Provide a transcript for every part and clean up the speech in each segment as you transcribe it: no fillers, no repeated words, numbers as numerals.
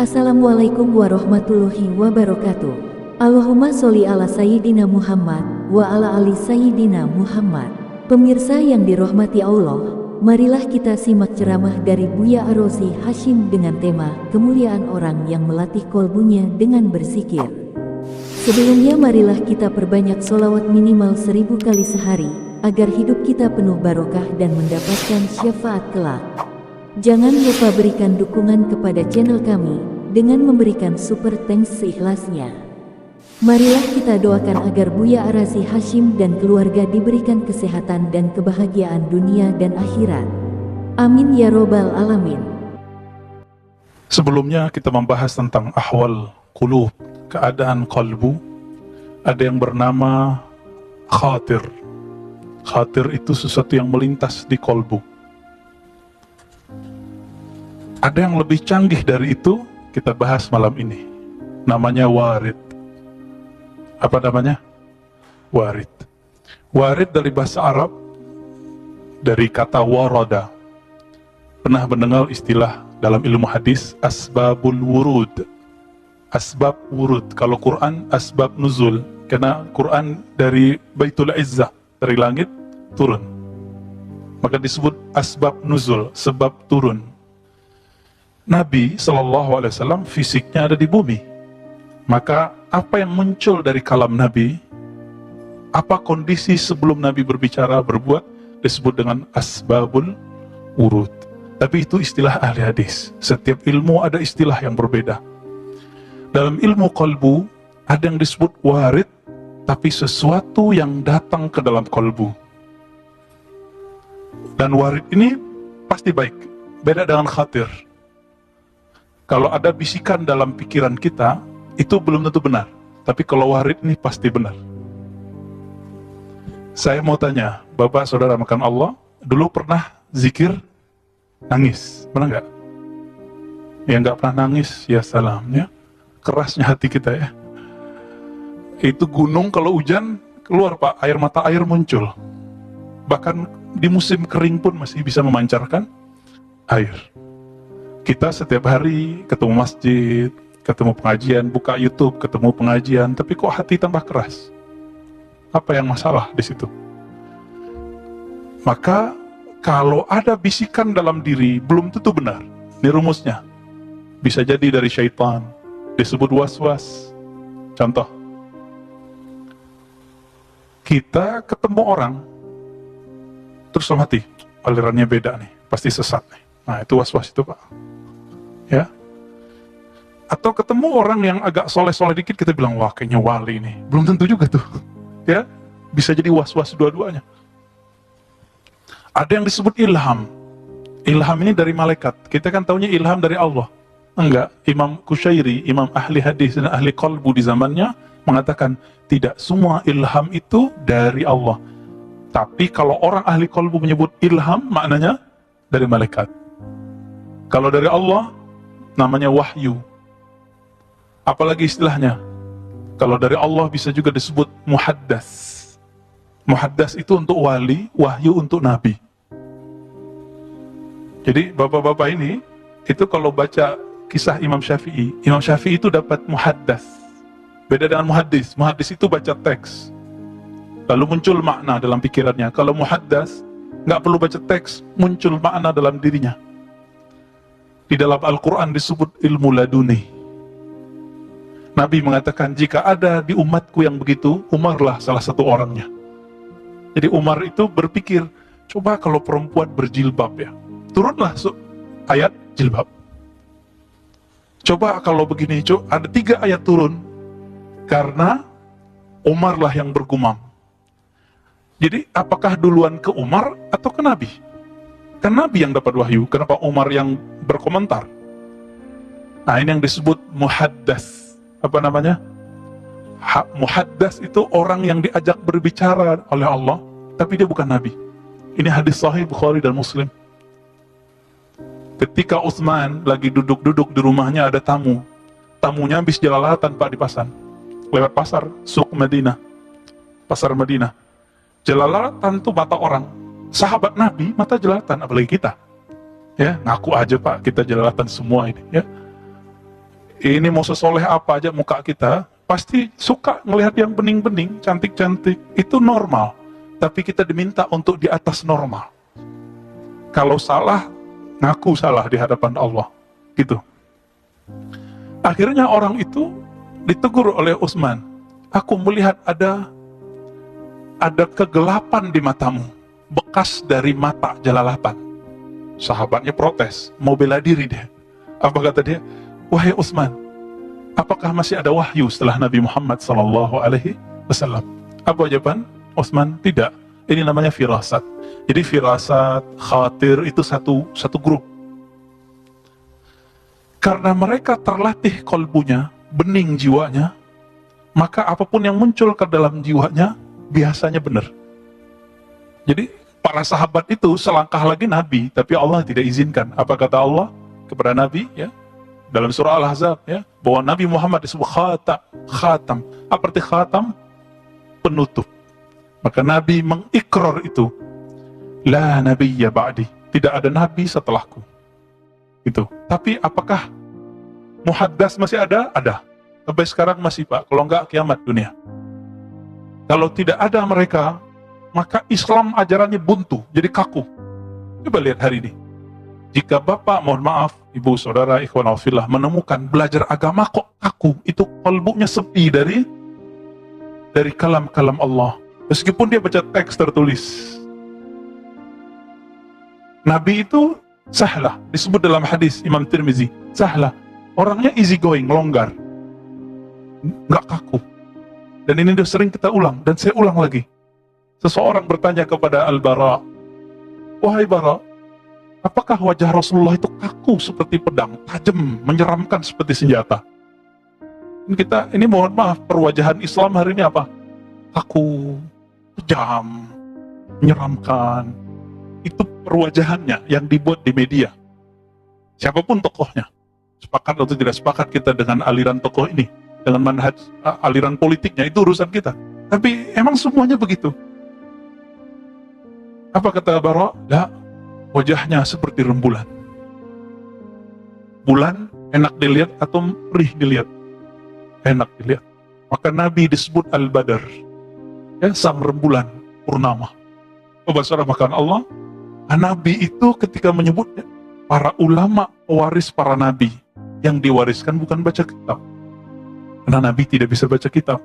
Assalamualaikum warahmatullahi wabarakatuh. Allahumma sholli ala Sayyidina Muhammad wa ala ali Sayyidina Muhammad. Pemirsa yang dirahmati Allah, marilah kita simak ceramah dari Buya Ar-Razi Hasyim dengan tema kemuliaan orang yang melatih kolbunya dengan berzikir. Sebelumnya marilah kita perbanyak sholawat minimal 1000 kali sehari, agar hidup kita penuh barokah dan mendapatkan syafaat kelak. Jangan lupa berikan dukungan kepada channel kami dengan memberikan super thanks seikhlasnya. Marilah kita doakan agar Buya Ar-Razi Hasyim dan keluarga diberikan kesehatan dan kebahagiaan dunia dan akhirat. Amin ya robbal alamin. Sebelumnya kita membahas tentang ahwal qulub, keadaan kalbu. Ada yang bernama khatir. Khatir itu sesuatu yang melintas di kalbu. Ada yang lebih canggih dari itu, kita bahas malam ini. Namanya warid. Apa namanya? Warid. Warid dari bahasa Arab, dari kata warada. Pernah mendengar istilah dalam ilmu hadis, asbabul wurud. Asbab wurud. Kalau Quran, asbab nuzul. Karena Quran dari Baitul Izzah, dari langit, turun. Maka disebut asbab nuzul, sebab turun. Nabi SAW fisiknya ada di bumi. Maka apa yang muncul dari kalam Nabi, apa kondisi sebelum Nabi berbicara, berbuat, disebut dengan asbabul wurud. Tapi itu istilah ahli hadis. Setiap ilmu ada istilah yang berbeda. Dalam ilmu qalbu, ada yang disebut warid, tapi sesuatu yang datang ke dalam qalbu. Dan warid ini pasti baik. Beda dengan khatir. Kalau ada bisikan dalam pikiran kita, itu belum tentu benar. Tapi kalau warid ini pasti benar. Saya mau tanya, Bapak, Saudara makan Allah, dulu pernah zikir nangis? Pernah nggak? Yang nggak pernah nangis, ya salamnya. Kerasnya hati kita ya. Itu gunung kalau hujan, keluar Pak, air mata air muncul. Bahkan di musim kering pun masih bisa memancarkan air. Kita setiap hari ketemu masjid, ketemu pengajian, buka YouTube, ketemu pengajian, tapi kok hati tambah keras? Apa yang masalah di situ? Maka kalau ada bisikan dalam diri, belum tentu benar. Ini rumusnya. Bisa jadi dari syaitan, disebut was-was. Contoh, kita ketemu orang, terus dalam hati, alirannya beda nih, pasti sesat nih. Nah itu was-was itu Pak. Ya, atau ketemu orang yang agak soleh-soleh dikit, kita bilang wah kayaknya wali nih, belum tentu juga tuh. Ya, bisa jadi was-was dua-duanya. Ada yang disebut ilham. Ilham ini dari malaikat. Kita kan taunya ilham dari Allah. Enggak, Imam Qushairi, imam ahli hadis dan ahli qalbu di zamannya mengatakan tidak semua ilham itu dari Allah. Tapi kalau orang ahli qalbu menyebut ilham, maknanya dari malaikat. Kalau dari Allah, namanya wahyu. Apalagi istilahnya? Kalau dari Allah bisa juga disebut muhaddas. Muhaddas itu untuk wali, wahyu untuk nabi. Jadi bapak-bapak ini, itu kalau baca kisah Imam Syafi'i itu dapat muhaddas. Beda dengan muhaddis. Muhaddis itu baca teks, lalu muncul makna dalam pikirannya. Kalau muhaddas, nggak perlu baca teks, muncul makna dalam dirinya. Di dalam Al-Quran disebut ilmu laduni. Nabi mengatakan, jika ada di umatku yang begitu, Umarlah salah satu orangnya. Jadi Umar itu berpikir, coba kalau perempuan berjilbab ya. Turunlah ayat jilbab. Coba kalau begini, ada 3 ayat turun. Karena Umarlah yang bergumam. Jadi apakah duluan ke Umar atau ke Nabi? Kan Nabi yang dapat wahyu, kenapa Umar yang berkomentar? Nah ini yang disebut muhaddas. Apa namanya? Muhaddas itu orang yang diajak berbicara oleh Allah, tapi dia bukan Nabi. Ini hadis sahih Bukhari dan Muslim. Ketika Utsman lagi duduk-duduk di rumahnya, ada tamu. Tamunya habis jelalatan Pak di pasar. Lewat pasar, Suq Madinah. Pasar Madinah. Jelalatan itu mata orang. Sahabat Nabi, mata jelalatan, apalagi kita. Ya, ngaku aja Pak, kita jelalatan semua ini. Ya, Ini mau sesoleh apa aja muka kita, pasti suka ngelihat yang bening-bening, cantik-cantik. Itu normal. Tapi kita diminta untuk di atas normal. Kalau salah, ngaku salah di hadapan Allah. Gitu. Akhirnya orang itu ditegur oleh Utsman. Aku melihat ada kegelapan di matamu, bekas dari mata jelalatan. Sahabatnya protes, mau bela diri dia. Apa kata dia? Wahai Utsman, apakah masih ada wahyu setelah Nabi Muhammad SAW? Apa jawaban Utsman? Tidak. Ini namanya firasat. Jadi firasat, khatir itu satu grup. Karena mereka terlatih kolbunya, bening jiwanya, maka apapun yang muncul ke dalam jiwanya biasanya benar. Jadi para sahabat itu selangkah lagi Nabi, tapi Allah tidak izinkan. Apa kata Allah kepada Nabi? Ya, dalam surah Al-Ahzab, ya, bahwa Nabi Muhammad disebut khatam. Apa arti khatam? Penutup. Maka Nabi mengikrar itu. La nabiyya ba'di. Tidak ada Nabi setelahku. Itu. Tapi apakah muhaddas masih ada? Ada. Sampai sekarang masih, Pak. Kalau enggak, kiamat dunia. Kalau tidak ada mereka, maka Islam ajarannya buntu, jadi kaku. Coba lihat hari ini. Jika Bapak, mohon maaf, Ibu, Saudara, Ikhwan Fillah, menemukan belajar agama kok kaku, itu kalbunya sepi dari kalam-kalam Allah. Meskipun dia baca teks tertulis. Nabi itu sahlah, disebut dalam hadis Imam Tirmizi, sahlah. Orangnya easy going, longgar. Nggak kaku. Dan ini udah sering kita ulang, dan saya ulang lagi. Seseorang bertanya kepada Al-Bara, wahai Bara, apakah wajah Rasulullah itu kaku seperti pedang, tajam, menyeramkan seperti senjata? Ini mohon maaf, perwajahan Islam hari ini apa? Kaku, kejam, menyeramkan. Itu perwajahannya yang dibuat di media. Siapapun tokohnya, sepakat atau tidak sepakat kita dengan aliran tokoh ini, dengan manhaj aliran politiknya, itu urusan kita. Tapi emang semuanya begitu. Apa kata Bara? Ya, wajahnya seperti rembulan. Bulan enak dilihat atau perih dilihat? Enak dilihat. Maka Nabi disebut Al-Badr, ya, sang rembulan purnama. Coba saudara, makan Allah. Nabi itu ketika menyebutnya, para ulama pewaris para nabi, yang diwariskan bukan baca kitab. Karena Nabi tidak bisa baca kitab.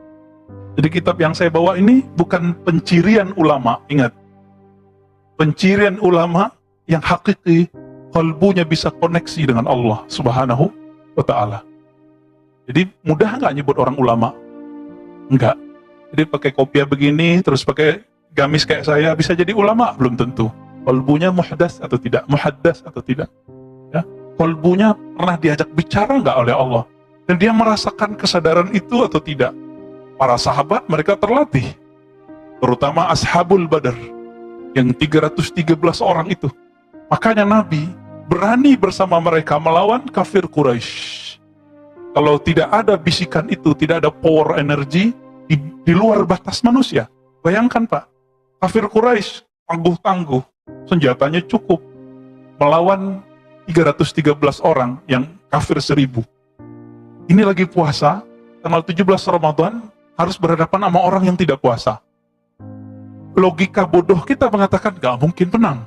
Jadi kitab yang saya bawa ini bukan pencirian ulama, ingat. Pencirian ulama yang hakiki, kalbunya bisa koneksi dengan Allah Subhanahu wa ta'ala. Jadi mudah nggak nyebut orang ulama? Enggak. Jadi pakai kopiah begini, terus pakai gamis kayak saya, bisa jadi ulama? Belum tentu. Kalbunya muhdas atau tidak? Muhaddas atau tidak? Ya. Kalbunya pernah diajak bicara nggak oleh Allah? Dan dia merasakan kesadaran itu atau tidak? Para sahabat, mereka terlatih. Terutama Ashabul Badar, yang 313 orang itu. Makanya Nabi berani bersama mereka melawan kafir Quraisy. Kalau tidak ada bisikan itu, tidak ada power energi di luar batas manusia. Bayangkan Pak, kafir Quraisy tangguh-tangguh, senjatanya cukup melawan 313 orang yang kafir 1000. Ini lagi puasa, tanggal 17 Ramadan, harus berhadapan sama orang yang tidak puasa. Logika bodoh kita mengatakan gak mungkin menang.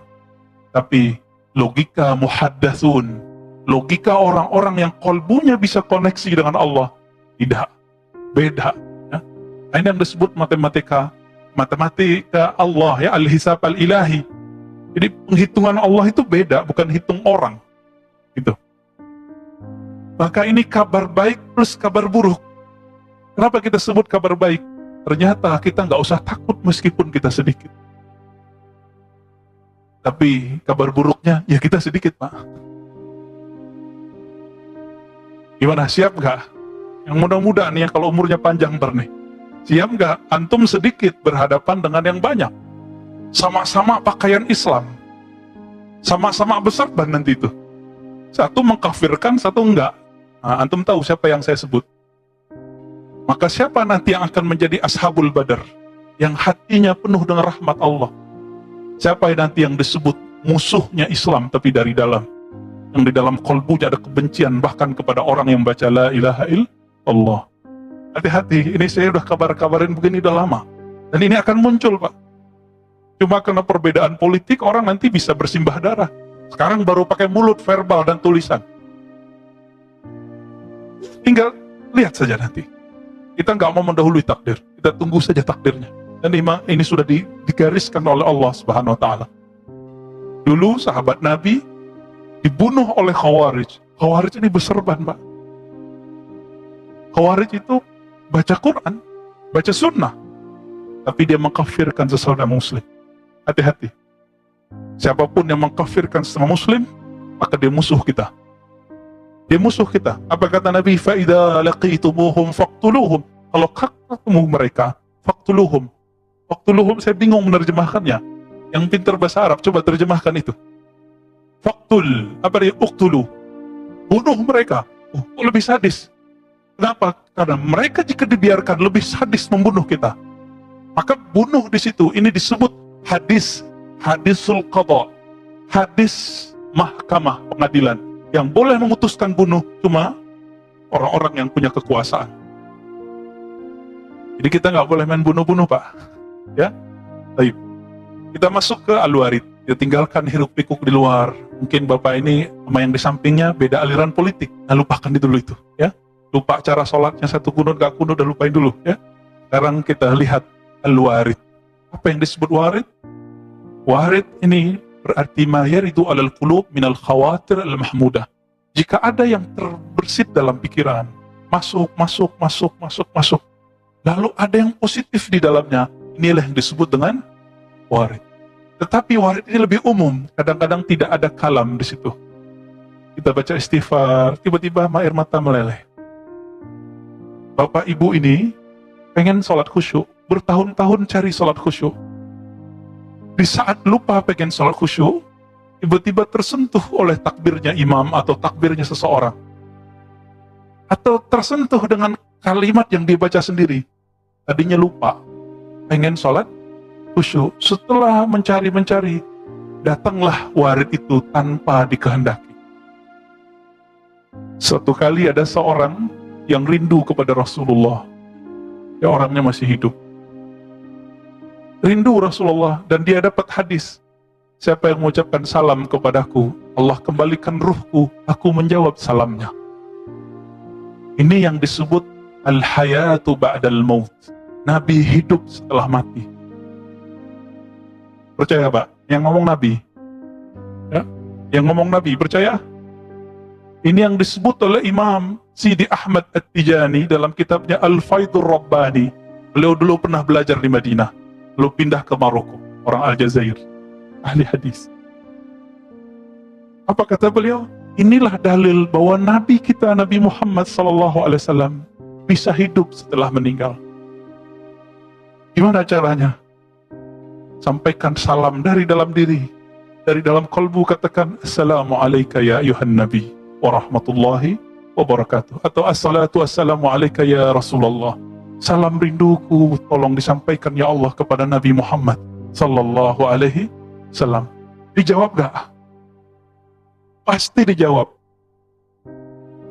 Tapi logika muhaddatsun, logika orang-orang yang kolbunya bisa koneksi dengan Allah, tidak. Beda. Ya. Ini yang disebut matematika Allah, ya, al-hisab al-ilahi. Jadi penghitungan Allah itu beda, bukan hitung orang. Gitu. Maka ini kabar baik plus kabar buruk. Kenapa kita sebut kabar baik? Ternyata kita nggak usah takut meskipun kita sedikit. Tapi kabar buruknya, ya kita sedikit, Pak. Gimana, siap nggak? Yang muda-muda nih, kalau umurnya panjang nih. Siap nggak? Antum sedikit berhadapan dengan yang banyak. Sama-sama pakaian Islam. Sama-sama besar ban nanti itu. Satu mengkafirkan, satu enggak. Nah, antum tahu siapa yang saya sebut? Maka siapa nanti yang akan menjadi Ashabul Badar? Yang hatinya penuh dengan rahmat Allah. Siapa yang nanti yang disebut musuhnya Islam tapi dari dalam? yang di dalam kolbunya ada kebencian bahkan kepada orang yang baca la ilaha illallah. Hati-hati, ini saya udah kabarin begini udah lama. Dan ini akan muncul, Pak. Cuma karena perbedaan politik, orang nanti bisa bersimbah darah. Sekarang baru pakai mulut, verbal, dan tulisan. Tinggal lihat saja nanti. Kita nggak mau mendahului takdir. Kita tunggu saja takdirnya. Dan ini sudah digariskan oleh Allah Subhanahu Wa Taala. Dulu sahabat Nabi dibunuh oleh Khawarij. Khawarij ini berserban, Pak. Khawarij itu baca Quran, baca sunnah, tapi dia mengkafirkan sesaudara muslim. Hati-hati. Siapapun yang mengkafirkan sesama muslim, maka dia musuh kita. Dia musuh kita. Apa kata Nabi? Fa'idha laqitumuhum faqtuluhum. Kalau ketemu mereka, faqtuluhum. Faqtuluhum, saya bingung menerjemahkannya. Yang pintar bahasa Arab, coba terjemahkan itu. Faqtul, apa dia? Uqtulu. Bunuh mereka. Lebih sadis. Kenapa? Karena mereka jika dibiarkan lebih sadis membunuh kita. Maka bunuh di situ. Ini disebut hadisul qadha. Hadis mahkamah pengadilan. Yang boleh memutuskan bunuh cuma orang-orang yang punya kekuasaan. Jadi kita nggak boleh main bunuh-bunuh, Pak. Ya, baik. Kita masuk ke Al-Warid. Dia tinggalkan hiruk pikuk di luar. Mungkin Bapak ini sama yang di sampingnya beda aliran politik. Nah, lupakan dulu itu, ya. Lupa cara sholatnya, satu kunut gak kunut, udah lupain dulu, ya. Sekarang kita lihat Al-Warid. Apa yang disebut warid? Warid ini berarti ma yaridu alal qulub minal khawatir al-mahmudah. Jika ada yang terbersit dalam pikiran, masuk. Lalu ada yang positif di dalamnya, inilah yang disebut dengan warid. Tetapi warid ini lebih umum, kadang-kadang tidak ada kalam di situ. Kita baca istighfar, tiba-tiba air mata meleleh. Bapak ibu ini pengen sholat khusyuk, bertahun-tahun cari sholat khusyuk. Di saat lupa pengen sholat khusyuk, tiba-tiba tersentuh oleh takbirnya imam atau takbirnya seseorang. Atau tersentuh dengan kalimat yang dibaca sendiri. Tadinya lupa, pengen sholat khusyuk. Setelah mencari, datanglah warid itu tanpa dikehendaki. Suatu kali ada seorang yang rindu kepada Rasulullah. Ya, orangnya masih hidup. Rindu Rasulullah, dan dia dapat hadis. Siapa yang mengucapkan salam kepadaku, Allah kembalikan ruhku, aku menjawab salamnya. Ini yang disebut al-hayatu ba'dal maut. Nabi hidup setelah mati. Percaya, Pak? Yang ngomong Nabi. Ya? Yang ngomong Nabi, percaya? Ini yang disebut oleh Imam Sidi Ahmad At-Tijani dalam kitabnya Al-Faidur Rabbani. Beliau dulu pernah belajar di Madinah, lalu pindah ke Maroko, orang Aljazair, ahli hadis. Apa kata beliau? Inilah dalil bahwa Nabi kita, Nabi Muhammad SAW, bisa hidup setelah meninggal. Gimana caranya? Sampaikan salam dari dalam diri, dari dalam kalbu, katakan Assalamualaikum ya ayuhan Nabi warahmatullahi wabarakatuh, atau assalatu wassalamu alaika ya Rasulullah. Salam rinduku tolong disampaikan ya Allah kepada Nabi Muhammad sallallahu alaihi wasallam. Dijawab gak? Pasti dijawab.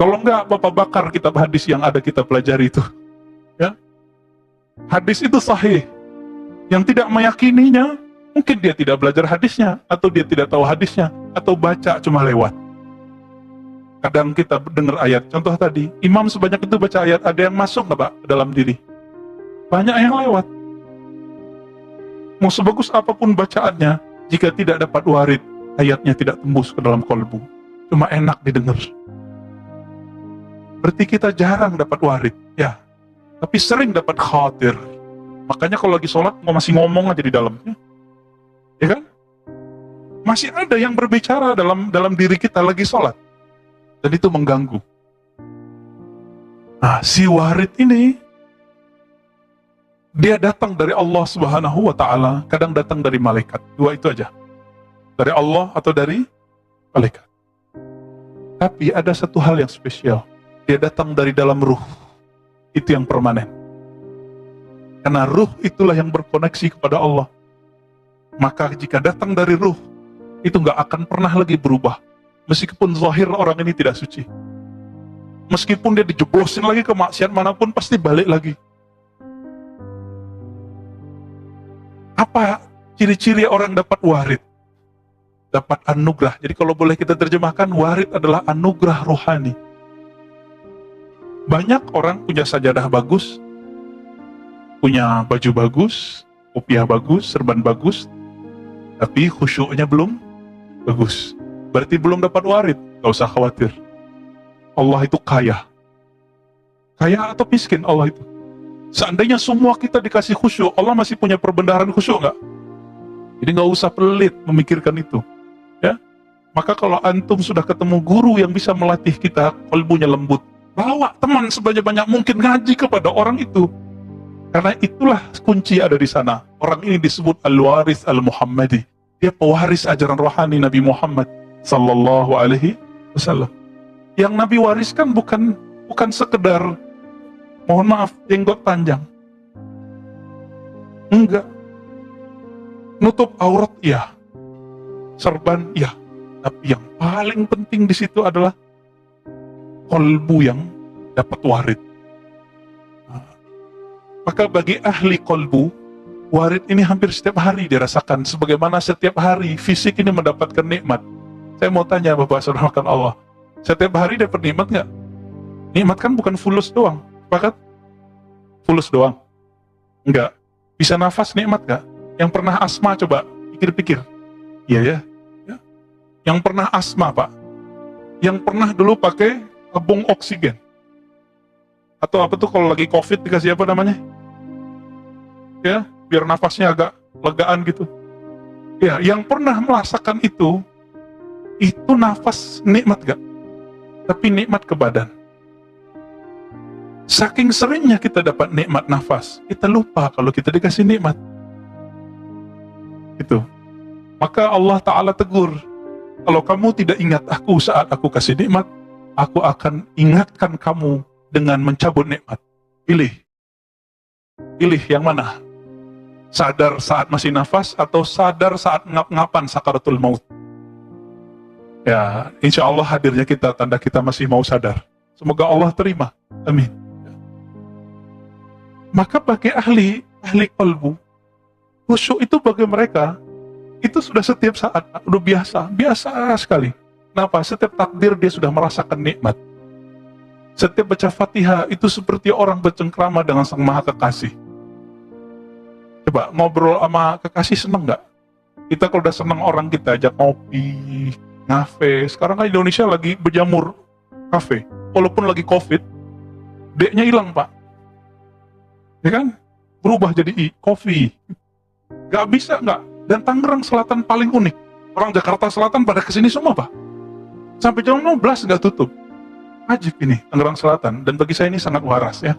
Kalau enggak, Bapak bakar kitab hadis yang ada kita pelajari itu, ya. Hadis itu sahih. Yang tidak meyakininya, mungkin dia tidak belajar hadisnya, atau dia tidak tahu hadisnya, atau baca cuma lewat. Kadang kita dengar ayat, contoh tadi, imam sebanyak itu baca ayat, ada yang masuk nggak, Pak, ke dalam diri? Banyak yang lewat. Mau sebagus apapun bacaannya, jika tidak dapat warid, ayatnya tidak tembus ke dalam kolbu. Cuma enak didengar. Berarti kita jarang dapat warid, ya. Tapi sering dapat khawatir. Makanya kalau lagi sholat, masih ngomong aja di dalamnya. Ya kan? Masih ada yang berbicara dalam diri kita lagi sholat. Dan itu mengganggu. Nah, si warid ini, dia datang dari Allah Subhanahu wa Ta'ala, kadang datang dari malaikat. Dua itu aja. Dari Allah atau dari malaikat. Tapi ada satu hal yang spesial. Dia datang dari dalam ruh. Itu yang permanen. Karena ruh itulah yang berkoneksi kepada Allah. Maka jika datang dari ruh, itu nggak akan pernah lagi berubah. Meskipun zahir orang ini tidak suci. Meskipun dia dijeblosin lagi ke maksiat manapun, pasti balik lagi. Apa ciri-ciri orang dapat warid? Dapat anugerah. Jadi kalau boleh kita terjemahkan, warid adalah anugerah rohani. Banyak orang punya sajadah bagus, punya baju bagus, kopiah bagus, serban bagus, tapi khusyuknya belum bagus. Berarti belum dapat warid. Gak usah khawatir. Allah itu kaya. Kaya atau miskin Allah itu. Seandainya semua kita dikasih khusyuk, Allah masih punya perbendaharaan khusyuk nggak? Jadi nggak usah pelit memikirkan itu. Ya, maka kalau antum sudah ketemu guru yang bisa melatih kita, kalbunya lembut, bawa teman sebanyak-banyak mungkin ngaji kepada orang itu. Karena itulah kunci ada di sana. Orang ini disebut al-waris al-Muhammadi. Dia pewaris ajaran rohani Nabi Muhammad sallallahu alaihi wasallam. Yang Nabi wariskan bukan sekedar, mohon maaf, jenggot panjang. Enggak. Nutup aurat iya. Serban iya. Tapi yang paling penting di situ adalah kolbu yang dapat warid. Maka bagi ahli kolbu, warid ini hampir setiap hari dirasakan. Sebagaimana setiap hari fisik ini mendapatkan nikmat. Saya mau tanya Bapak Saudara Allah, setiap hari dapat nikmat nggak? Nikmat kan bukan fulus doang, sepakat? Fulus doang? Enggak. Bisa nafas nikmat nggak? Yang pernah asma coba pikir-pikir. Iya ya? Ya. Yang pernah asma Pak? Yang pernah dulu pakai tabung oksigen? Atau apa tuh kalau lagi COVID dikasih apa namanya? Ya, biar nafasnya agak legaan gitu. Ya, yang pernah merasakan itu nafas nikmat gak? Tapi nikmat ke badan. Saking seringnya kita dapat nikmat nafas, kita lupa kalau kita dikasih nikmat. Itu. Maka Allah Ta'ala tegur, kalau kamu tidak ingat aku saat aku kasih nikmat, aku akan ingatkan kamu dengan mencabut nikmat. Pilih. Pilih yang mana? Sadar saat masih nafas atau sadar saat ngap-ngapan sakaratul maut? Ya, insya Allah hadirnya kita tanda kita masih mau sadar. Semoga Allah terima. Amin. Maka bagi ahli qalbu, khusyuk itu bagi mereka itu sudah setiap saat, udah biasa sekali. Kenapa? Setiap takbir dia sudah merasakan nikmat. Setiap baca Fatihah itu seperti orang bercengkrama dengan Sang Maha Kekasih. Coba ngobrol sama kekasih seneng nggak? Kita kalau udah seneng orang kita ajak ngopi, ngafe. Sekarang kan Indonesia lagi berjamur kafe. Walaupun lagi COVID, D-nya hilang Pak. Ya kan? Berubah jadi kopi. Gak bisa nggak? Dan Tangerang Selatan paling unik. Orang Jakarta Selatan pada kesini semua Pak. Sampai jam 12 nggak tutup. Ajib ini Tangerang Selatan. Dan bagi saya ini sangat waras ya.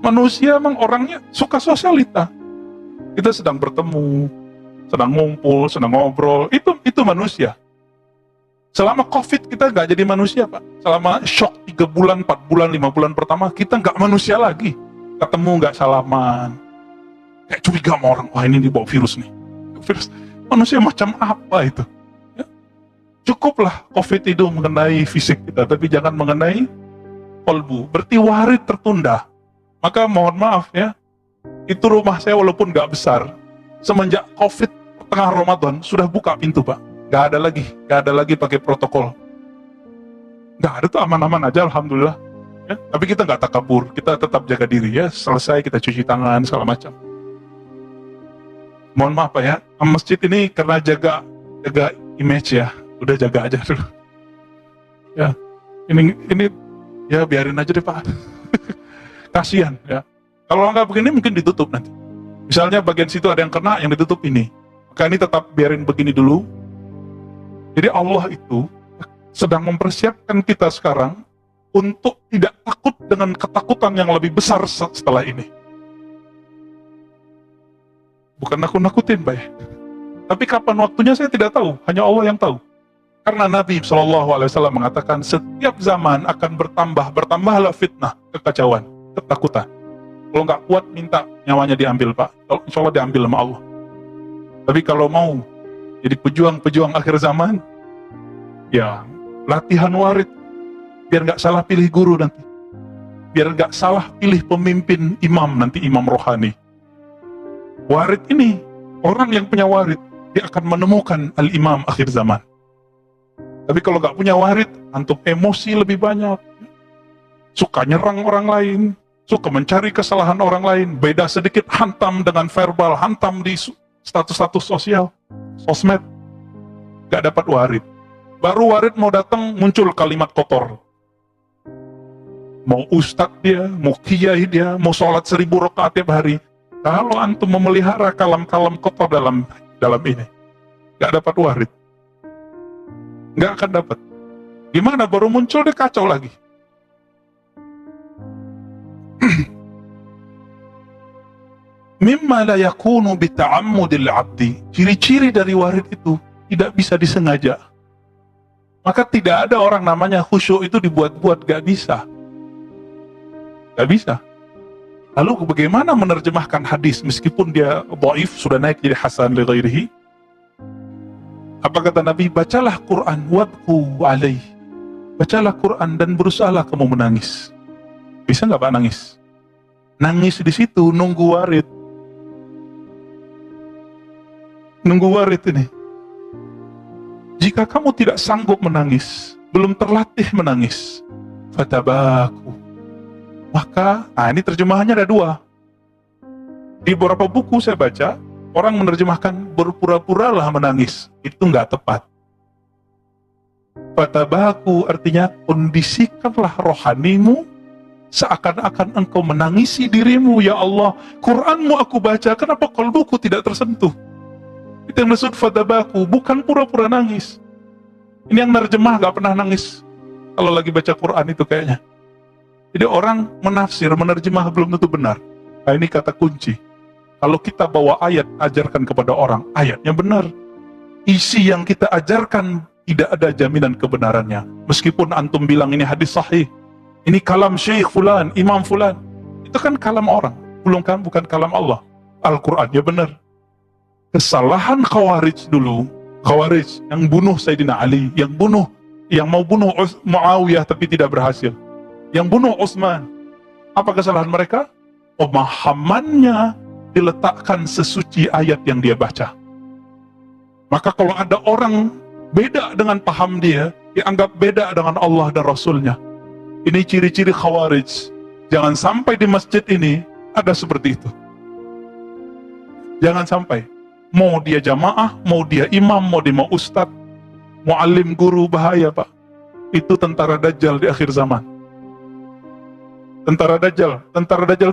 Manusia emang orangnya suka sosialita. Kita sedang bertemu, sedang ngumpul, sedang ngobrol. Itu manusia. Selama COVID kita nggak jadi manusia Pak. Selama shock 3 bulan, 4 bulan, 5 bulan pertama kita nggak manusia lagi. Ketemu nggak salaman. Kayak curiga sama orang, wah ini dibawa virus nih. Virus. Manusia macam apa itu? Ya. Cukuplah COVID itu mengenai fisik kita, tapi jangan mengenai kolbu. Berarti warid tertunda. Maka mohon maaf ya, itu rumah saya walaupun nggak besar, semenjak COVID tengah Ramadan sudah buka pintu Pak. Gak ada lagi pakai protokol. Gak ada tuh, aman-aman aja alhamdulillah. Ya, tapi kita nggak takabur, kita tetap jaga diri ya. Selesai kita cuci tangan segala macam. Mohon maaf Pak ya, masjid ini karena jaga image ya, udah jaga aja dulu. Ya, ini ya biarin aja deh Pak. Kasihan ya. Kalau nggak begini mungkin ditutup nanti. Misalnya bagian situ ada yang kena, yang ditutup ini. Maka ini tetap biarin begini dulu. Jadi Allah itu sedang mempersiapkan kita sekarang untuk tidak takut dengan ketakutan yang lebih besar setelah ini. Bukan nakut-nakutin, Pak. Tapi kapan waktunya saya tidak tahu, hanya Allah yang tahu. Karena Nabi SAW mengatakan setiap zaman akan bertambahlah fitnah, kekacauan, ketakutan. Kalau nggak kuat minta nyawanya diambil Pak. Kalau insya Allah diambil sama Allah. Tapi kalau mau jadi pejuang-pejuang akhir zaman, Ya, latihan warid. Biar nggak salah pilih guru nanti. Biar nggak salah pilih pemimpin imam nanti, imam rohani. Warid ini, orang yang punya warid, dia akan menemukan al-imam akhir zaman. Tapi kalau nggak punya warid, antum emosi lebih banyak. Suka nyerang orang lain, suka mencari kesalahan orang lain, beda sedikit hantam dengan verbal, hantam di status-status sosial, sosmed. Nggak dapat warid. Baru warid mau datang, muncul kalimat kotor. Mau ustadz dia, mau kiai dia, mau sholat 1000 rakaat tiap hari. Kalau antum memelihara kalam-kalam kotor dalam ini, nggak dapat warid. Nggak akan dapat. Gimana baru muncul dia kacau lagi. Mimma la yakunu bita'ammudil abdi. Ciri-ciri dari warid itu tidak bisa disengaja. Maka tidak ada orang namanya khusyuk itu dibuat-buat, gak bisa. Gak bisa. Lalu bagaimana menerjemahkan hadis meskipun dia dhaif, sudah naik jadi hasan li ghairihi? Apa kata Nabi? Bacalah Quran, wabku alaih. Bacalah Quran dan berusahalah kamu menangis. Bisa nggak Pak nangis? Nangis di situ, nunggu warid. Nunggu warid ini. Jika kamu tidak sanggup menangis, belum terlatih menangis, fatabaku. Maka, ini terjemahannya ada dua. Di beberapa buku saya baca, orang menerjemahkan berpura-puralah menangis. Itu nggak tepat. Fatabaku artinya kondisikanlah rohanimu seakan-akan engkau menangisi dirimu. Ya Allah, Quranmu aku baca, kenapa qalbuku tidak tersentuh? Itu yang disebut fatabaku, bukan pura-pura nangis. Ini yang nerjemah gak pernah nangis kalau lagi baca Quran itu kayaknya. Jadi orang menafsir, menerjemah belum tentu benar. Nah ini kata kunci. Kalau kita bawa ayat, ajarkan kepada orang, ayatnya benar. Isi yang kita ajarkan tidak ada jaminan kebenarannya. Meskipun antum bilang ini hadis sahih, ini kalam syekh fulan, imam fulan, itu kan kalam orang, bukan kalam Allah. Al-Qur'annya benar. Kesalahan Khawarij dulu, Khawarij yang bunuh Sayyidina Ali, yang mau bunuh Muawiyah tapi tidak berhasil, yang bunuh Utsman. Apa kesalahan mereka? Pemahamannya diletakkan sesuci ayat yang dia baca. Maka kalau ada orang beda dengan paham dia, dianggap beda dengan Allah dan Rasulnya. Ini ciri-ciri Khawarij. Jangan sampai di masjid ini ada seperti itu. Jangan sampai. Mau dia jamaah, mau dia imam, mau dia ustadz, muallim, guru, bahaya Pak. Itu tentara Dajjal di akhir zaman. Tentara Dajjal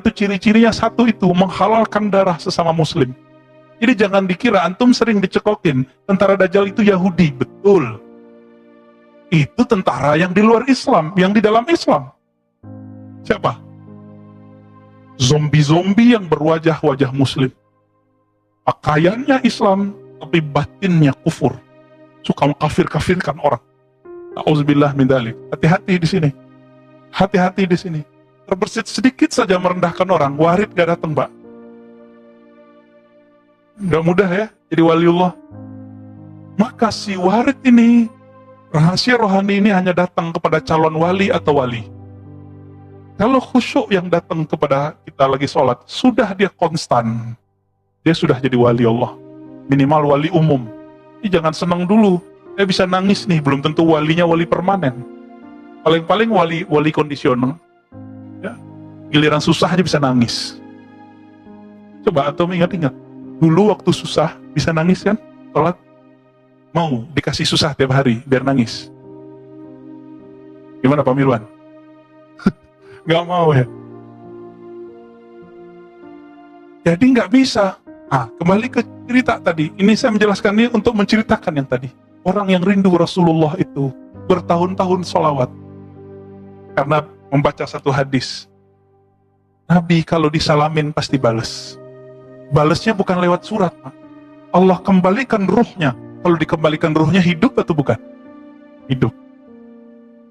itu ciri-cirinya satu itu, menghalalkan darah sesama muslim. Jadi jangan dikira antum sering dicekokin, tentara Dajjal itu Yahudi, betul. Itu tentara yang di luar Islam, yang di dalam Islam. Siapa? Zombie-zombie yang berwajah-wajah muslim. Pakaiannya Islam, tapi batinnya kufur. Suka mengkafir-kafirkan orang. Auzubillah min dzalik. Hati-hati di sini. Hati-hati di sini. Terbersit sedikit saja merendahkan orang, warid gak datang, Mbak. Gak mudah ya, jadi waliullah. Maka si warid ini, rahasia rohani ini hanya datang kepada calon wali atau wali. Kalau khusyuk yang datang kepada kita lagi sholat, sudah dia konstan. Dia sudah jadi wali Allah. Minimal wali umum. Ini jangan senang dulu. Dia bisa nangis nih, belum tentu walinya wali permanen. Paling-paling wali kondisional. Ya. Giliran susah aja bisa nangis. Coba atau ingat-ingat. Dulu waktu susah bisa nangis kan? Sholat. Mau dikasih susah tiap hari biar nangis. Gimana Pak Mirwan? Gak mau ya? Jadi nggak bisa. Kembali ke cerita tadi. Ini saya menjelaskan ini untuk menceritakan yang tadi. Orang yang rindu Rasulullah itu bertahun-tahun sholawat karena membaca satu hadis. Nabi kalau disalamin pasti bales. Balesnya bukan lewat surat, Pak. Allah kembalikan ruhnya. Kalau dikembalikan ruhnya hidup atau bukan? Hidup.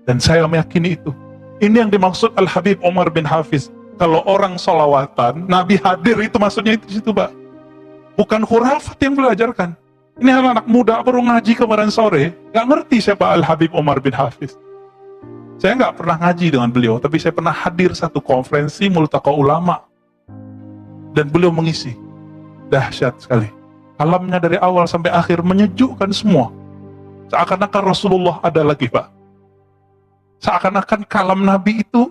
Dan saya meyakini itu. Ini yang dimaksud Al-Habib Umar bin Hafiz. Kalau orang sholawatan, Nabi hadir itu maksudnya itu di situ, Pak. Bukan khurafat yang belajarkan. Ini anak muda baru ngaji kemarin sore, nggak ngerti siapa Al-Habib Omar bin Hafiz. Saya nggak pernah ngaji dengan beliau, tapi saya pernah hadir satu konferensi Multaqa Ulama, dan beliau mengisi. Dahsyat sekali. Kalamnya dari awal sampai akhir menyejukkan semua. Seakan-akan Rasulullah ada lagi, Pak. Seakan-akan kalam Nabi itu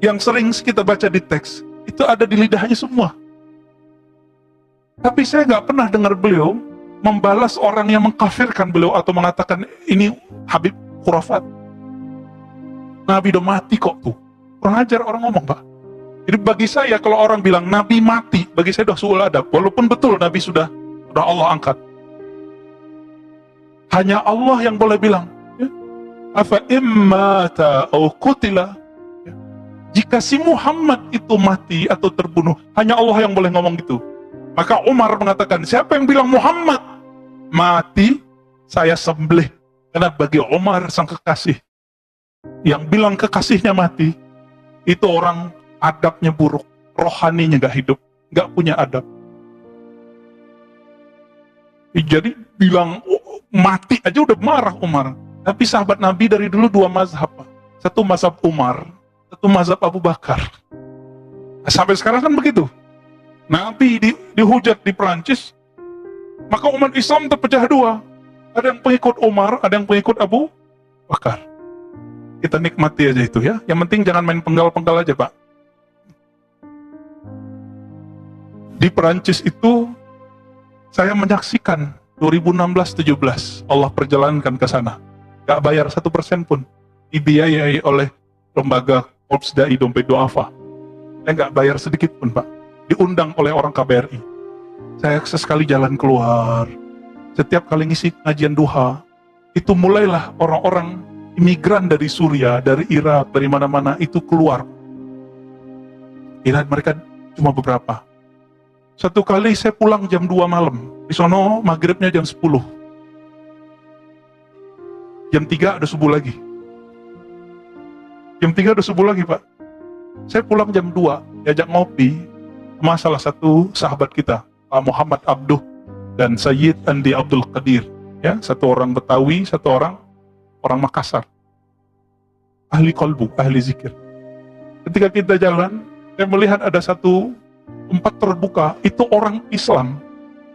yang sering kita baca di teks, itu ada di lidahnya semua. Tapi saya nggak pernah dengar beliau membalas orang yang mengkafirkan beliau atau mengatakan ini Habib khurafat. Nabi udah mati kok tuh. Kurang ajar orang ngomong, Pak. Jadi bagi saya kalau orang bilang Nabi mati, bagi saya udah suul adab. Walaupun betul Nabi sudah Allah angkat. Hanya Allah yang boleh bilang, ya, afa immata au qutila. Ya. Jika si Muhammad itu mati atau terbunuh, hanya Allah yang boleh ngomong gitu. Maka Umar mengatakan, siapa yang bilang Muhammad mati, saya sembelih. Karena bagi Umar sang kekasih, yang bilang kekasihnya mati, itu orang adabnya buruk, rohaninya gak hidup, gak punya adab. Jadi bilang mati aja udah marah Umar. Tapi sahabat Nabi dari dulu dua mazhab. Satu mazhab Umar, satu mazhab Abu Bakar. Sampai sekarang kan begitu. Nabi dihujat di Perancis, maka umat Islam terpecah dua. Ada yang pengikut Umar, ada yang pengikut Abu Bakar. Kita nikmati aja itu ya. Yang penting jangan main penggal-penggal aja, Pak. Di Perancis itu saya menyaksikan 2016-17 Allah perjalankan ke sana. Gak bayar 1% pun. Dibiayai oleh lembaga Korps Dai Dompet Duafa. Saya gak bayar sedikit pun, Pak. Diundang oleh orang KBRI. Saya sesekali jalan keluar. Setiap kali ngisi pengajian duha, itu mulailah orang-orang imigran dari Suriah, dari Irak, dari mana-mana itu keluar. Irak mereka cuma beberapa. Satu kali saya pulang jam 2 malam. Di sono maghribnya jam 10. Jam 3 ada subuh lagi. Jam 3 ada subuh lagi, Pak. Saya pulang jam 2, diajak ngopi sama salah satu sahabat kita, Pak Muhammad Abduh dan Sayyid Andi Abdul Qadir. Ya, satu orang Betawi, satu orang Makassar. Ahli kolbu, ahli zikir. Ketika kita jalan, saya melihat ada satu tempat terbuka, itu orang Islam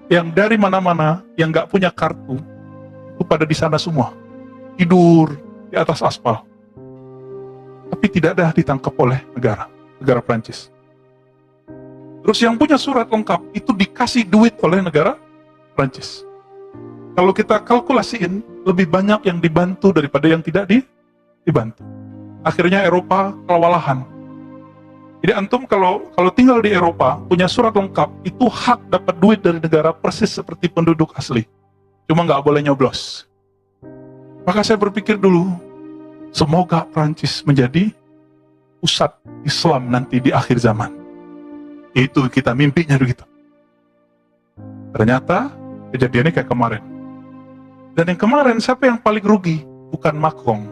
yang dari mana-mana, yang gak punya kartu, itu pada di sana semua. Tidur di atas aspal. Tapi tidak ada ditangkap oleh negara Prancis. Terus yang punya surat lengkap, itu dikasih duit oleh negara Prancis. Kalau kita kalkulasiin, lebih banyak yang dibantu daripada yang tidak dibantu. Akhirnya Eropa kewalahan. Jadi antum kalau tinggal di Eropa, punya surat lengkap, itu hak dapat duit dari negara persis seperti penduduk asli. Cuma nggak boleh nyoblos. Maka saya berpikir dulu, semoga Prancis menjadi pusat Islam nanti di akhir zaman. Itu kita mimpinya begitu. Ternyata kejadiannya kayak kemarin. Dan yang kemarin siapa yang paling rugi? Bukan Macron,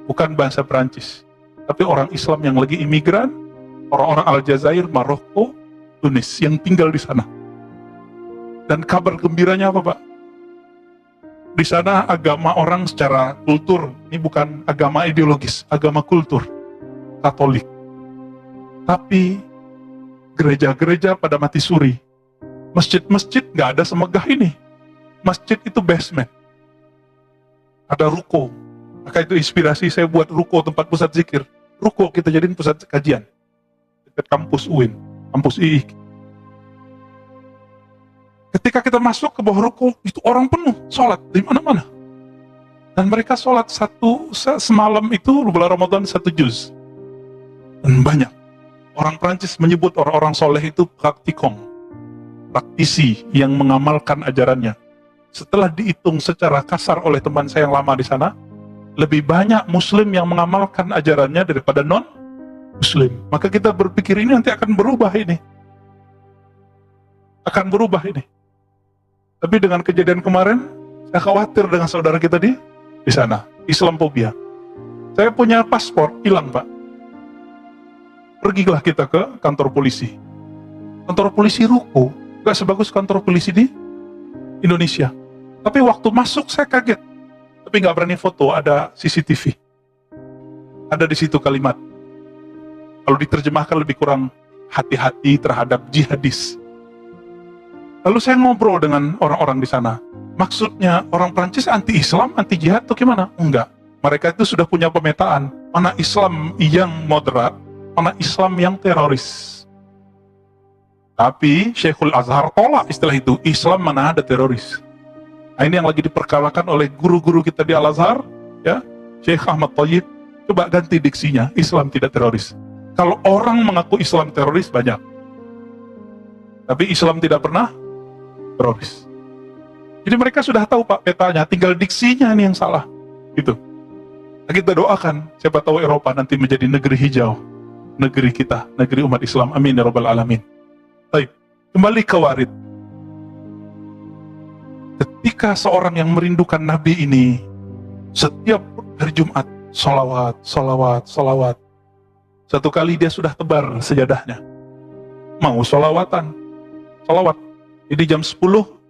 bukan bangsa Prancis, tapi orang Islam yang lagi imigran, orang-orang Aljazair, Maroko, Tunis yang tinggal di sana. Dan kabar gembiranya apa, Pak? Di sana agama orang secara kultur, ini bukan agama ideologis, agama kultur, Katolik. Tapi gereja-gereja pada mati suri. Masjid-masjid nggak ada semegah ini. Masjid itu basement. Ada ruko. Maka itu inspirasi saya buat ruko, tempat pusat zikir. Ruko kita jadiin pusat kajian. Dekat kampus UIN, kampus II. Ketika kita masuk ke bawah ruko, itu orang penuh, sholat di mana-mana. Dan mereka sholat semalam itu, bulan Ramadan 1 juz. Dan banyak. Orang Prancis menyebut orang-orang soleh itu praktisi yang mengamalkan ajarannya. Setelah dihitung secara kasar oleh teman saya yang lama di sana, lebih banyak Muslim yang mengamalkan ajarannya daripada non-Muslim. Maka kita berpikir ini nanti akan berubah ini. Akan berubah ini. Tapi dengan kejadian kemarin, saya khawatir dengan saudara kita di sana. Islamophobia. Saya punya paspor, hilang, Pak. Pergilah kita ke kantor polisi. Kantor polisi ruko, gak sebagus kantor polisi di Indonesia. Tapi waktu masuk saya kaget. Tapi nggak berani foto, ada CCTV. Ada di situ kalimat. Kalau diterjemahkan lebih kurang hati-hati terhadap jihadis. Lalu saya ngobrol dengan orang-orang di sana. Maksudnya orang Prancis anti-Islam, anti-jihad atau gimana? Enggak. Mereka itu sudah punya pemetaan. Mana Islam yang moderat, mana Islam yang teroris. Tapi Syekhul Azhar tolak istilah itu. Islam mana ada teroris. Nah, ini yang lagi diperkarakan oleh guru-guru kita di Al-Azhar, ya, Syekh Ahmad Thayyib. Coba ganti diksinya, Islam tidak teroris. Kalau orang mengaku Islam teroris banyak, tapi Islam tidak pernah teroris. Jadi mereka sudah tahu Pak petanya, tinggal diksinya ini yang salah. Gitu. Nah, kita doakan, siapa tahu Eropa nanti menjadi negeri hijau, negeri kita, negeri umat Islam. Amin ya rabbal alamin. Baik, kembali ke warid. Ketika seorang yang merindukan Nabi ini, setiap hari Jumat, salawat, salawat, salawat. Satu kali dia sudah tebar sejadahnya. Mau salawatan, salawat. Jadi jam 10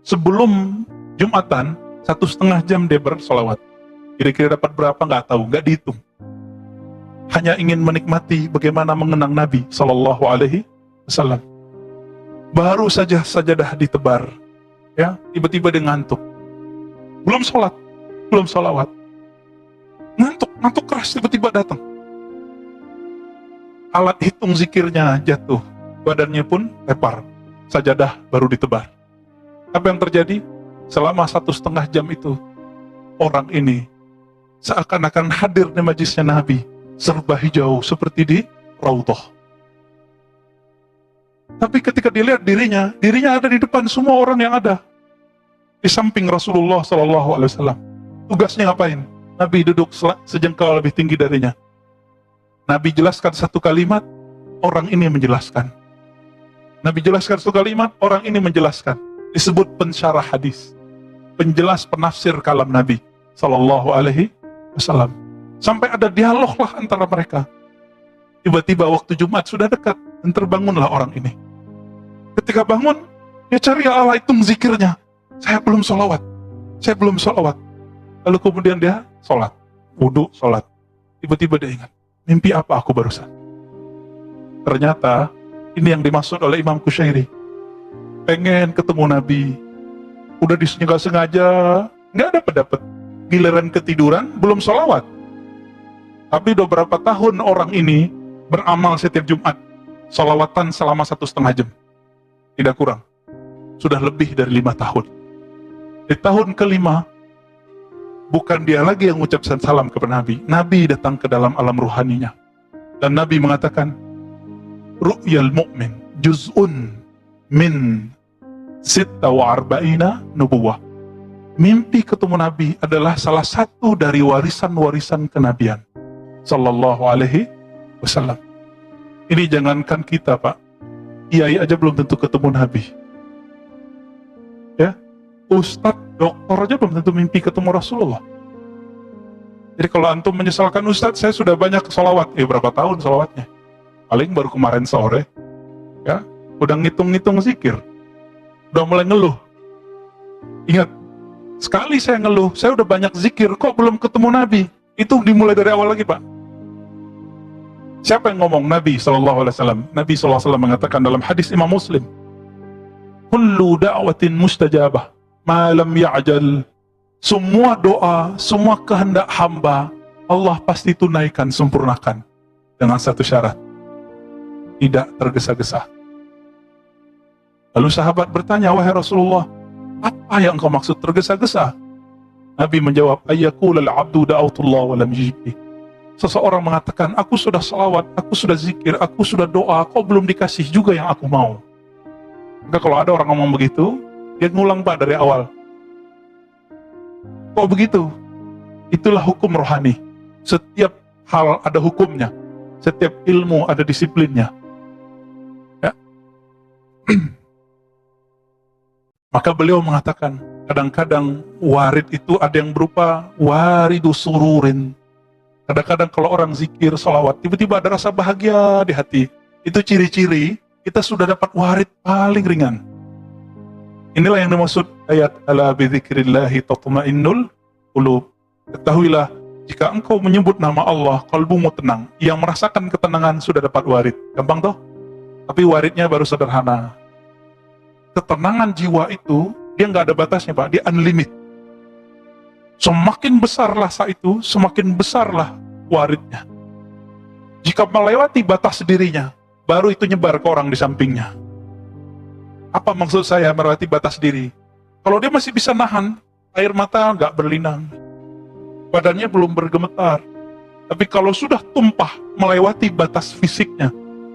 sebelum Jumatan, 1,5 jam dia bersalawat. Kira-kira dapat berapa nggak tahu, nggak dihitung. Hanya ingin menikmati bagaimana mengenang Nabi Sallallahu Alaihi Wasallam. Baru saja sajadah ditebar, ya, tiba-tiba dia ngantuk. Belum sholat, belum salawat. Ngantuk keras tiba-tiba datang. Alat hitung zikirnya jatuh, badannya pun tepar. Sajadah baru ditebar. Apa yang terjadi? Selama 1,5 jam itu, orang ini seakan-akan hadir di majlisnya Nabi, serba hijau seperti di Raudhah. Tapi ketika dilihat dirinya ada di depan semua orang yang ada. Di samping Rasulullah SAW. Tugasnya ngapain? Nabi duduk sejengkal lebih tinggi darinya. Nabi jelaskan satu kalimat, orang ini menjelaskan. Nabi jelaskan satu kalimat, orang ini menjelaskan. Disebut pensyarah hadis, penjelas penafsir kalam Nabi Sallallahu Alaihi Wasallam. Sampai ada dialog lah antara mereka. Tiba-tiba waktu Jumat sudah dekat dan terbangunlah orang ini. Ketika bangun, dia cari alat hitung zikirnya. Saya belum sholawat. Lalu kemudian dia sholat, wudhu, sholat. Tiba-tiba dia ingat, mimpi apa aku barusan? Ternyata ini yang dimaksud oleh Imam Qushairi. Pengen ketemu Nabi, udah disengaja, nggak dapat. Giliran ketiduran, belum sholawat. Tapi udah berapa tahun orang ini beramal setiap Jumat, sholawatan selama 1,5 jam, tidak kurang. Sudah lebih dari 5 tahun. Di tahun kelima, bukan dia lagi yang mengucapkan salam kepada Nabi. Nabi datang ke dalam alam ruhaninya. Dan Nabi mengatakan, Ru'yal mu'min juz'un min 46 nubuwah. Mimpi ketemu Nabi adalah salah satu dari warisan-warisan kenabian. Sallallahu Alaihi Wasallam. Ini jangankan kita Pak, kiai aja belum tentu ketemu Nabi. Ya, Ustadz, doktor aja belum tentu mimpi ketemu Rasulullah. Jadi kalau antum menyesalkan Ustadz, saya sudah banyak sholawat. Berapa tahun sholawatnya? Paling baru kemarin sore. Ya, udah ngitung-ngitung zikir. Udah mulai ngeluh. Ingat, sekali saya ngeluh, saya udah banyak zikir, kok belum ketemu Nabi? Itu dimulai dari awal lagi Pak. Siapa yang ngomong? Nabi SAW. Nabi SAW mengatakan dalam hadis Imam Muslim, kullu da'watin mustajabah malam ya'jal. Semua doa, semua kehendak hamba Allah pasti tunaikan, sempurnakan dengan satu syarat, tidak tergesa-gesa. Lalu sahabat bertanya, wahai Rasulullah, apa yang engkau maksud tergesa-gesa? Nabi menjawab, ayyaqulal abdu da'autullah wa lam yujibni. Seseorang mengatakan, aku sudah salawat, aku sudah zikir, aku sudah doa, kok belum dikasih juga yang aku mau. Maka kalau ada orang ngomong begitu, dia ngulang Pak dari awal. Kok begitu? Itulah hukum rohani. Setiap hal ada hukumnya. Setiap ilmu ada disiplinnya. Ya. Maka beliau mengatakan, kadang-kadang warid itu ada yang berupa waridu sururin. Kadang-kadang kalau orang zikir, salawat, tiba-tiba ada rasa bahagia di hati. Itu ciri-ciri kita sudah dapat warid paling ringan. Inilah yang dimaksud ayat ala bidzikrillahi tatma'innul qulub. Ketahuilah, jika engkau menyebut nama Allah, kalbumu tenang. Yang merasakan ketenangan sudah dapat warid. Gampang toh? Tapi waridnya baru sederhana. Ketenangan jiwa itu, dia nggak ada batasnya Pak, dia unlimited. Semakin besar rasa itu, semakin besarlah waridnya. Jika melewati batas dirinya, baru itu nyebar ke orang di sampingnya. Apa maksud saya melewati batas diri? Kalau dia masih bisa nahan, air mata nggak berlinang, badannya belum bergemetar. Tapi kalau sudah tumpah melewati batas fisiknya,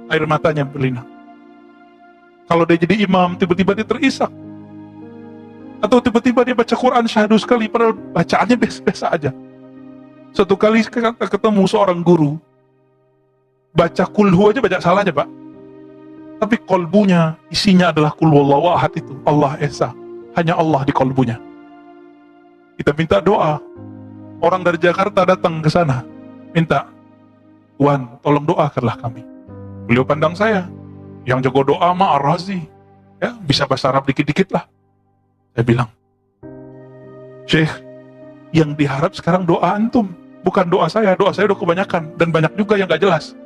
air matanya berlinang. Kalau dia jadi imam, tiba-tiba dia terisak. Atau tiba-tiba dia baca Quran syahdu sekali, padahal bacaannya biasa-biasa aja. Satu kali ketemu seorang guru, baca kulhu aja baca salahnya Pak. Tapi kolbunya, isinya adalah kul wallahu ahad itu, Allah Esa. Hanya Allah di kolbunya. Kita minta doa. Orang dari Jakarta datang ke sana, minta, Tuhan, tolong doakanlah kami. Beliau pandang saya, yang jago doa mah Ar-Razi, ya bisa bahasa Arab dikit-dikit lah. Saya bilang, Syekh, yang diharap sekarang doa antum, bukan doa saya udah kebanyakan, dan banyak juga yang gak jelas.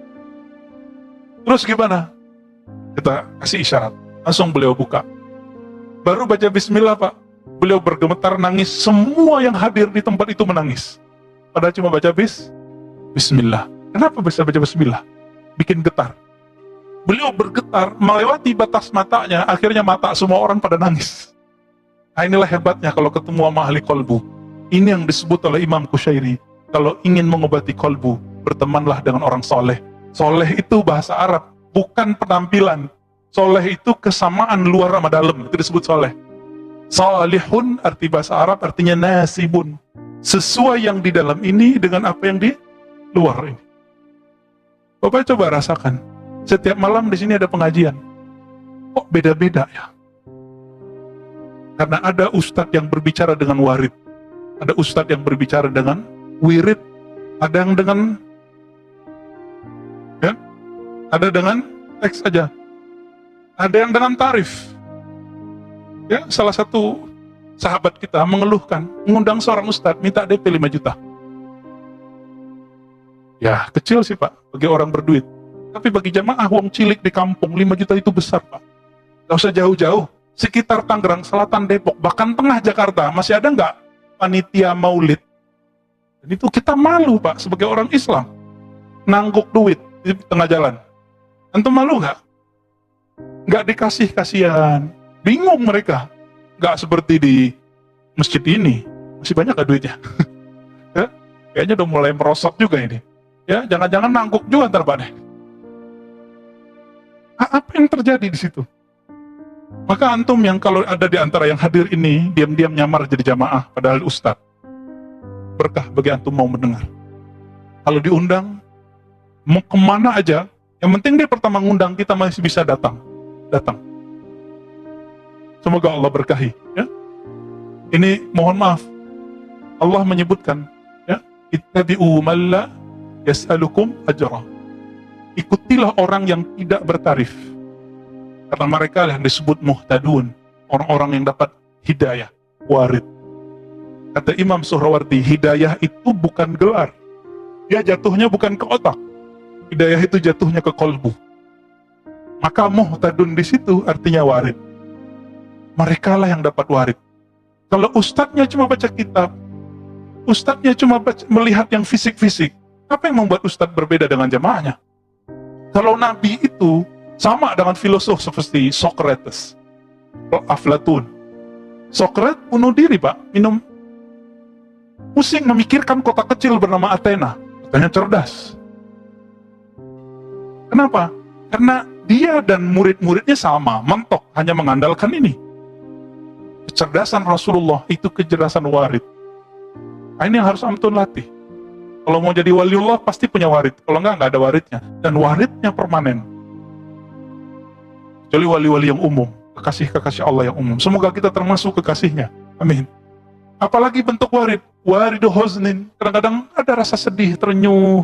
Terus gimana? Kita kasih isyarat, langsung beliau buka. Baru baca bismillah Pak, beliau bergemetar nangis, semua yang hadir di tempat itu menangis. Padahal cuma baca bismillah. Kenapa bisa baca bismillah? Bikin getar. Beliau bergetar, melewati batas matanya, akhirnya mata semua orang pada nangis. Nah inilah hebatnya kalau ketemu sama ahli kolbu. Ini yang disebut oleh Imam Qushairi, kalau ingin mengobati kolbu, bertemanlah dengan orang soleh. Soleh itu bahasa Arab, bukan penampilan. Soleh itu kesamaan luar sama dalam, itu disebut soleh. Salihun arti bahasa Arab artinya nasibun, sesuai yang di dalam ini dengan apa yang di luar ini. Bapak coba rasakan, setiap malam di sini ada pengajian, kok beda-beda ya? Karena ada ustadz yang berbicara dengan warid, ada ustadz yang berbicara dengan wirid, ada yang dengan ya, ada dengan teks aja, ada yang dengan tarif. Ya, salah satu sahabat kita mengeluhkan, mengundang seorang ustadz, minta DP 5 juta. Ya, kecil sih Pak, bagi orang berduit. Tapi bagi jamaah wong cilik di kampung, 5 juta itu besar Pak. Gak usah jauh-jauh, sekitar Tangerang Selatan, Depok, bahkan tengah Jakarta, masih ada nggak panitia maulid? Dan itu kita malu Pak, sebagai orang Islam. Nangguk duit di tengah jalan. Antum malu nggak? Nggak dikasih kasihan. Bingung mereka. Nggak seperti di masjid ini. Masih banyak gak duitnya? Ya, kayaknya udah mulai merosot juga ini. Ya, jangan-jangan nangguk juga ntar Pak deh. Apa yang terjadi di situ? Maka antum yang kalau ada di antara yang hadir ini, diam-diam nyamar jadi jamaah, padahal ustadz. Berkah bagi antum mau mendengar. Kalau diundang, mau kemana aja, yang penting dia pertama ngundang, kita masih bisa datang. Semoga Allah berkahi. Ya. Ini mohon maaf, Allah menyebutkan, ya, ittabi'u man la yas'alukum ajra. Ikutilah orang yang tidak bertarif. Karena mereka yang disebut muhtadun, orang-orang yang dapat hidayah, warid. Kata Imam Suhrawardi, hidayah itu bukan gelar. Dia jatuhnya bukan ke otak. Hidayah itu jatuhnya ke kolbu. Maka muhtadun di situ artinya warid. Mereka lah yang dapat warid. Kalau ustadznya cuma baca kitab, ustadznya cuma melihat yang fisik-fisik, apa yang membuat ustadz berbeda dengan jamaahnya? Kalau Nabi itu sama dengan filosof seperti Socrates, Aflatun. Socrates bunuh diri Pak, minum, pusing memikirkan kota kecil bernama Athena. Katanya cerdas. Kenapa? Karena dia dan murid-muridnya sama, mentok, hanya mengandalkan ini. Kecerdasan Rasulullah itu kecerdasan warid. Nah, ini yang harus antum latih. Kalau mau jadi waliullah pasti punya warid. Kalau enggak ada waridnya. Dan waridnya permanen. Kecuali wali-wali yang umum, kekasih-kekasih Allah yang umum. Semoga kita termasuk kekasihnya. Amin. Apalagi bentuk warid. Waridu huznin. Kadang-kadang ada rasa sedih, terenyuh.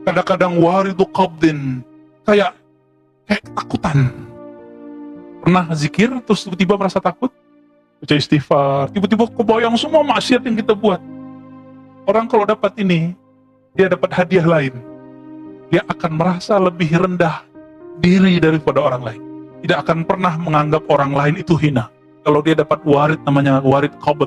Kadang-kadang waridu qabdin. Kayak ketakutan. Pernah zikir terus tiba-tiba merasa takut? baca istighfar, tiba-tiba kebayang semua maksiat yang kita buat. Orang kalau dapat ini, dia dapat hadiah lain. Dia akan merasa lebih rendah diri daripada orang lain. Tidak akan pernah menganggap orang lain itu hina. Kalau dia dapat warid, namanya warid qabd.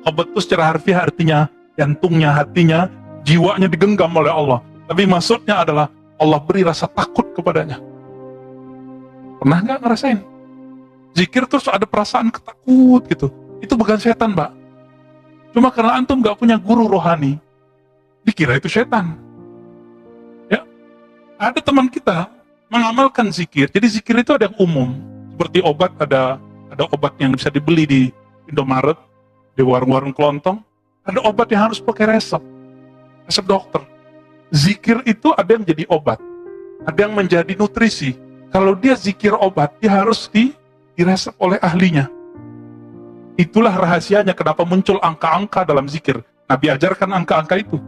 Qabd itu secara harfiah artinya jantungnya, hatinya, jiwanya digenggam oleh Allah. Tapi maksudnya adalah Allah beri rasa takut kepadanya. Pernah nggak ngerasain? Zikir terus ada perasaan ketakut gitu. Itu bukan setan, Mbak. Cuma karena antum nggak punya guru rohani, dikira itu setan. Ya, ada teman kita mengamalkan zikir. Jadi zikir itu ada yang umum, seperti obat, ada obat yang bisa dibeli di Indomaret, di warung-warung kelontong. Ada obat yang harus pakai resep dokter. Zikir itu ada yang jadi obat, ada yang menjadi nutrisi. Kalau dia zikir obat, dia harus diresep oleh ahlinya. Itulah rahasianya kenapa muncul angka-angka dalam zikir. Nabi ajarkan angka-angka itu.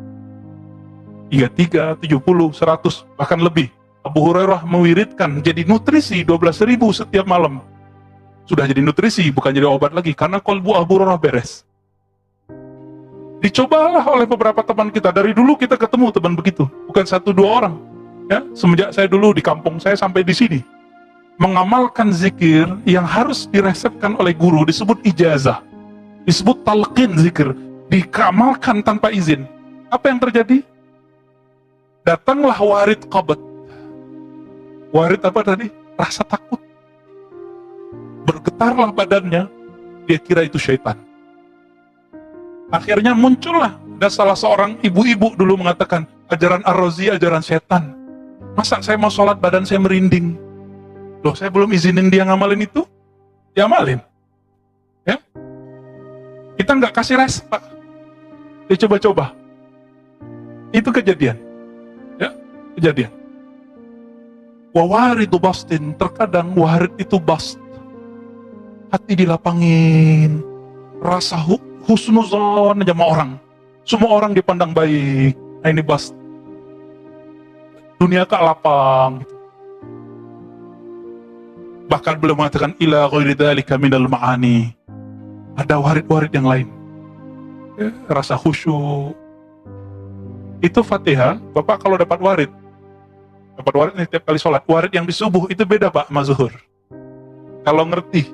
33, 70, 100, bahkan lebih. Abu Hurairah mewiridkan jadi nutrisi 12.000 setiap malam. Sudah jadi nutrisi, bukan jadi obat lagi, karena kolbu Abu Hurairah beres. Dicobalah oleh beberapa teman kita. Dari dulu kita ketemu teman begitu, bukan 1-2 orang. Ya, semenjak saya dulu di kampung saya sampai di sini, mengamalkan zikir yang harus diresepkan oleh guru disebut ijazah, disebut talqin zikir, dikamalkan tanpa izin. Apa yang terjadi? Datanglah warid qabd. Warid apa tadi? Rasa takut. Bergetarlah badannya, dia kira itu syaitan. Akhirnya muncullah, dan salah seorang ibu-ibu dulu mengatakan, ajaran Ar-Razi ajaran setan. Masa saya mau sholat badan saya merinding? Loh, saya belum izinin dia ngamalin itu, dia amalin. Ya, kita nggak kasih resep, Pak. Dia coba-coba. Itu kejadian. Ya, kejadian. Wawaridu bastin, terkadang warid itu bast. Hati dilapangin, rasa husnuzon sama orang. Semua orang dipandang baik. Nah, ini bast. Dunia kak lapang. Gitu. Bahkan beliau mengatakan ila ghairi dzalika minal ma'ani. Ada warid-warid yang lain. Ya, rasa khusyuk. Itu Fatihah. Bapak kalau dapat warid nih tiap kali sholat. Warid yang di subuh itu beda, Pak, sama zuhur. Kalau ngerti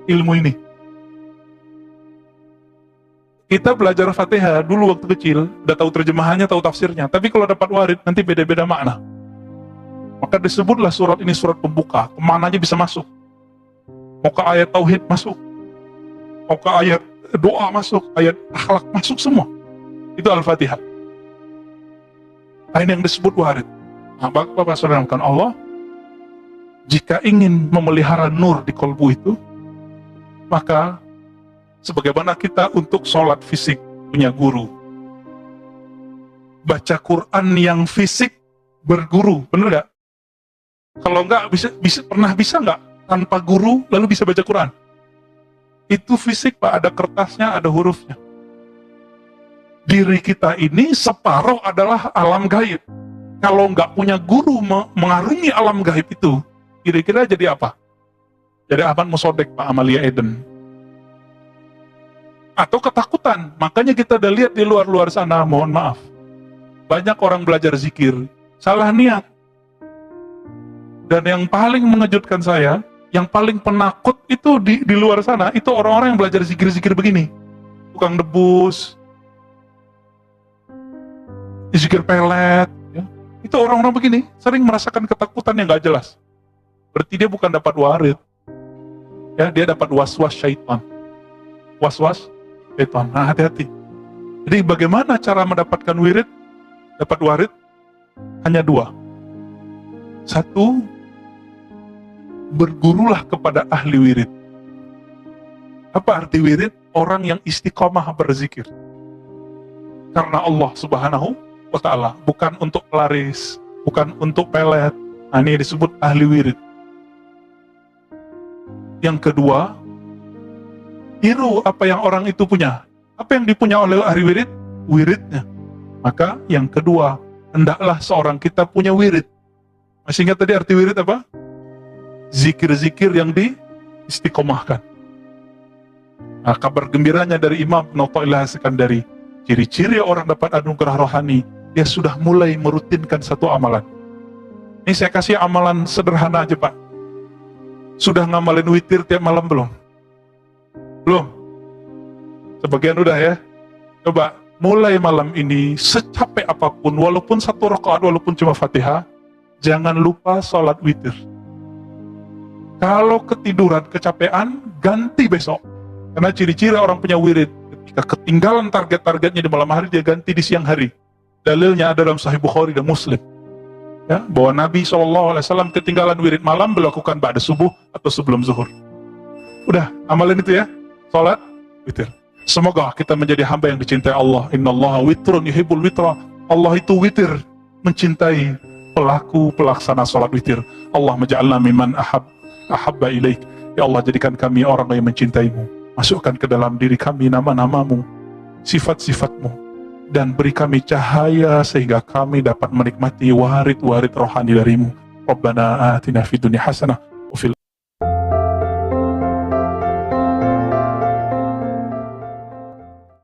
ilmu ini. Kita belajar Fatihah dulu waktu kecil, udah tahu terjemahannya, tahu tafsirnya. Tapi kalau dapat warid nanti beda-beda makna. Maka disebutlah surat ini surat pembuka, kemana aja bisa masuk. Mau ke ayat tauhid masuk, mau ke ayat doa masuk, ayat akhlak masuk semua. Itu Al-Fatihah. Ini yang disebut warid. Nah, Bapak saudara kan Allah, jika ingin memelihara nur di kolbu itu, maka sebagaimana kita untuk sholat fisik punya guru, baca Quran yang fisik berguru, bener gak? Kalau enggak pernah bisa nggak tanpa guru lalu bisa baca Quran? Itu fisik, Pak, ada kertasnya, ada hurufnya. Diri kita ini separuh adalah alam gaib. Kalau nggak punya guru mengarungi alam gaib itu, kira-kira jadi apa? Jadi Ahmad Musodek, Pak, Amalia Eden. Atau ketakutan. Makanya kita udah lihat di luar-luar sana, mohon maaf, banyak orang belajar zikir salah niat. Dan yang paling mengejutkan saya, yang paling penakut itu di luar sana, itu orang-orang yang belajar zikir-zikir begini. Tukang debus, zikir pelet, ya. Itu orang-orang begini, sering merasakan ketakutan yang gak jelas. Berarti dia bukan dapat warid. Ya, dia dapat was-was syaitan. Was-was syaitan. Nah, hati-hati. Jadi bagaimana cara mendapatkan wirid, dapat warid? Hanya 2. 1, bergurulah kepada ahli wirid. Apa arti wirid? Orang yang istiqomah berzikir. Karena Allah Subhanahu wa ta'ala, bukan untuk pelaris, bukan untuk pelet. Nah, ini disebut ahli wirid. Yang kedua, tiru apa yang orang itu punya. Apa yang dipunya oleh ahli wirid? Wiridnya. Maka yang kedua, hendaklah seorang kita punya wirid. Masih ingat tadi arti wirid apa? Zikir-zikir yang diistiqomahkan. Nah, kabar gembiranya dari Imam Ibnu Athaillah As-Sekandari, ciri-ciri orang dapat anugerah rohani, dia sudah mulai merutinkan satu amalan. Ini saya kasih amalan sederhana aja Pak. Sudah ngamalin witir tiap malam belum? Belum? Sebagian udah ya? Coba mulai malam ini, secapek apapun, walaupun satu rakaat, walaupun cuma Fatihah, jangan lupa sholat witir. Kalau ketiduran, kecapean, ganti besok. Karena ciri-ciri orang punya wirid, ketika ketinggalan target-targetnya di malam hari, dia ganti di siang hari. Dalilnya ada dalam Sahih Bukhari dan Muslim. Ya, bahwa Nabi SAW ketinggalan wirid malam, melakukan ba'da subuh atau sebelum zuhur. Udah, amalin itu ya. Sholat, witir. Semoga kita menjadi hamba yang dicintai Allah. Innallaha witrun yuhibbul witra. Allah itu witir, mencintai pelaksana sholat witir. Allah maja'alna mimman ahabba ilaik. Ya Allah, jadikan kami orang yang mencintaimu. Masukkan ke dalam diri kami nama-namamu, sifat-sifatmu, dan beri kami cahaya sehingga kami dapat menikmati warid-warid rohani darimu. Rabbana atina fid dunya hasanah